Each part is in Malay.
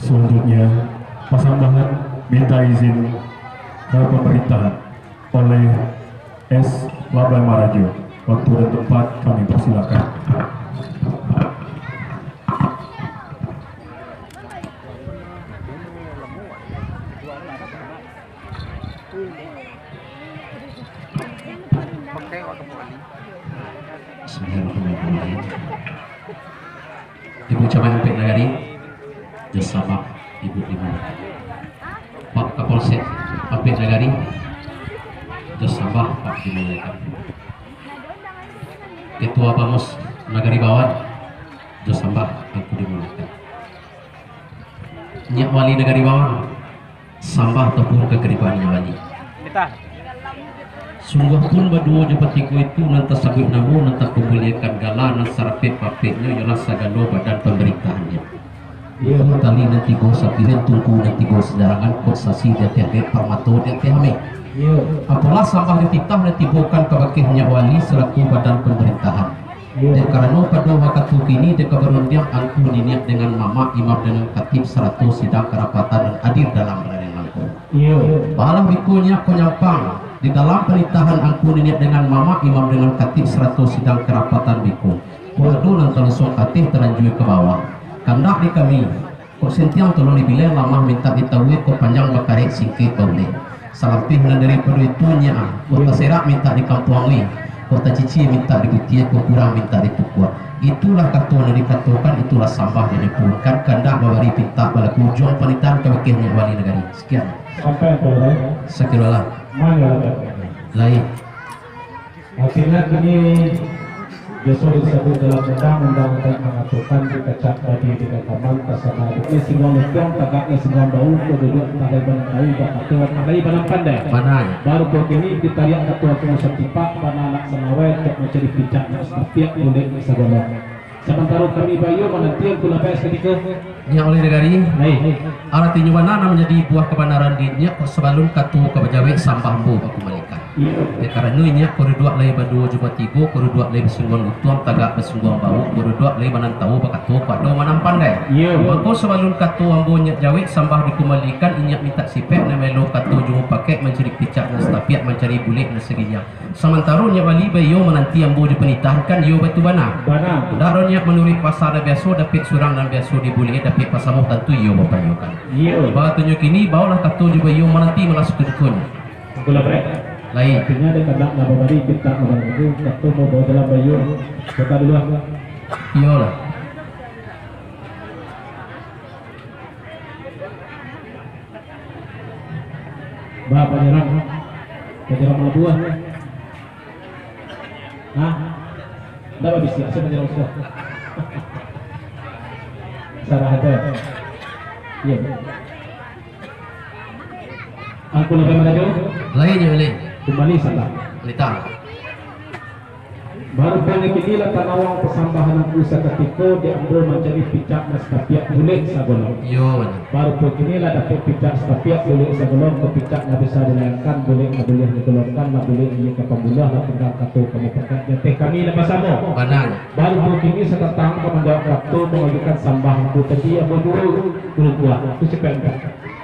Selanjutnya, pasambahan minta izin ke pemerintahan oleh S. Labai Marajo. Waktu dan tempat kami persilakan. Bismillahirrahmanirrahim. Ibu Camat MP Nagari, Jasabah Ibu dimana? Pak Kapolsek MP Nagari, Jasabah Pak dimana? Ketua Bamus Nagari Bawat, Jasabah aku dimana? Nyak Wali Nagari Bawat, sambah ataupun kekeriban Nyak Wali. Sungguh pun berdua jepatiku itu nanti sabit namu nanti kemuliakan gala nanti sarapet papetnya ialah sagalo badan pemerintahannya. Ia tali nanti go sapiren tungku nanti go sedarangan kok sasi dia tiap parmato dia tiame. Apalah sampah dititah nanti bukan kebakihnya wali selaku badan pemerintahan. Dan karena pada waktu kini deka berundiang angku diniat dengan mama imam dengan katib 100 sidang kerapatan dan hadir dalam berani langkung. Balang bikunya konyampang di dalam perintahan angku diniat dengan mama imam dengan katib 100 sidang kerapatan biku. Waduh nanti langsung katib terlanjui ke bawah. Kandak di kami kok sentiang tolong dibilang lama minta ditahui kok panjang bakarik singkit boleh. Salampih daripada itunya kota serak minta dikampuangi. Kota cici minta dibutia, kok kurang minta ditukua. Itulah kata yang dikatakan, itulah sampah yang dipurunkan. Kandak bawari pinta pada kujung penitan kewakilnya wali negari. Sekian. Sampai boleh. Sekiranya Mana lain. akhirnya kini besok disebut dalam undang-undang mengaturkan di kecak tadi di kekaman kasana ini singgah lepiang tagaknya singgah bau keduduk tadai banang tahu ketua tadai banang pandai Mana? baru begini ditariak ketua pengusaha tipak pada anak senawet untuk mencari picaknya setiap boleh segala sementara kami bayu menantian kula PS ketika Yang oleh negari naik artinya mana menjadi buah kebenaran dinnya kok sebelum katu kebajawe sampah bu aku malaikat. Ya karena nya koru dua lay badu juba tigo koru dua lay besungguang utuang tagak besungguang bau koru dua lay banan tahu bakatu pada manam pandai. Maka sebelum katu ambo nya jawe sampah dikembalikan inyak minta sipek na melo katu jumu pakai mencari picak dan setapiak mencari bulik dan seginya. Sementara nya wali bayo menanti ambo dipenitahankan yo batu bana. Daronya menurut pasar biasa dapat surang dan biasa dibulih dapat pasamuh tentu yo bapayokan. Bawa tunjuk ini bawalah katu juga yo menanti masuk ke dukun. kula baik Lain. akhirnya dia kena nabari kita mengaku katu mau bawa dalam bayu kita dulu Iyalah. bah penyerang mana buah hah dah habis ya saya penyerang sudah sarah ada iya aku lebih mana jauh Lain ya boleh. kembali salah Litang. baru banyak inilah tanawang persambahan aku seketika diambil mencari picak nastapiak bulik sagolong Yo mana. baru beginilah dapat picak nastapiak bulik sagolong ke picak nak bisa dilayangkan bulik nak boleh digolongkan nak boleh ia ke pembunuh nak tinggal kata kamu pakai jatih kami lepas sama Mana? baru begini sekarang kamu menjawab waktu mengajukan sambah aku tadi apa dulu kuat itu cepat enggak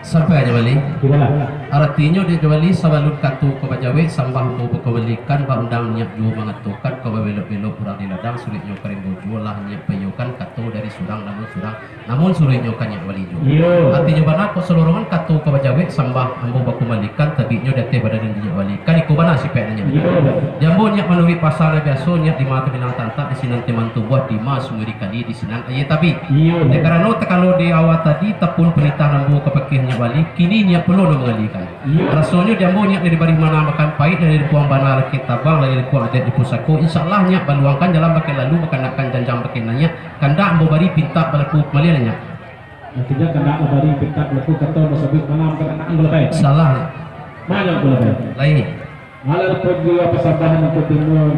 Sampai aja balik. gimana Artinya dia kembali sebelum katu kebajawe sambah mau kembalikan ba undang nyak ju mengatukan ke belok-belok kurang di ladang sulitnya kering bojo lah nyak payukan katu dari surang namun sulitnya kan nyak wali ju. Artinya bana ko seluruhan katu kebajawe sambah ambo kembalikan tabinya date pada nyak wali. Kan iko bana sipek nyak. Jambo nyak menurut pasal biasa nyak di mata binang tanta di sinan teman tubuh di mas sumuri kali di sinan aye tapi. Karena kalau di awal tadi tepun perintah ambo kepekihnya wali kini nya perlu mengalihkan. Rasanya dia mau nya dari bari mana makan pahit dari puang bana kita bang dari puang adat di pusako insyaallah nya baluangkan dalam pakai lalu makan janjang pakai nanya kanda mau bari pinta balaku malian nya artinya kena bari pinta balaku kata masabit mana makan anggol baik salah mana anggol baik lain malah pergi persambahan untuk timur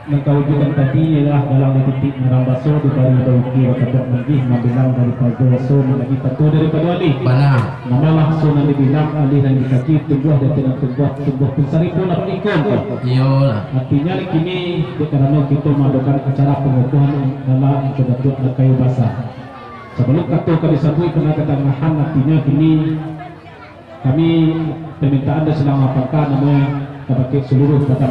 mengkawujukan tadi ialah dalam titik merambaso di bari bauki waktu menggih membilang daripada rasul lagi satu daripada alih mana nama langsung yang dibilang alih dan dikaki tumbuh dan tidak tumbuh pensari pun dapat ikon iyalah artinya kini kerana kita melakukan acara pengukuhan dalam bentuk kayu basah Sebelum kata kami sabui kena ketangahan artinya kini kami permintaan dan sedang apakah namanya kepada seluruh kata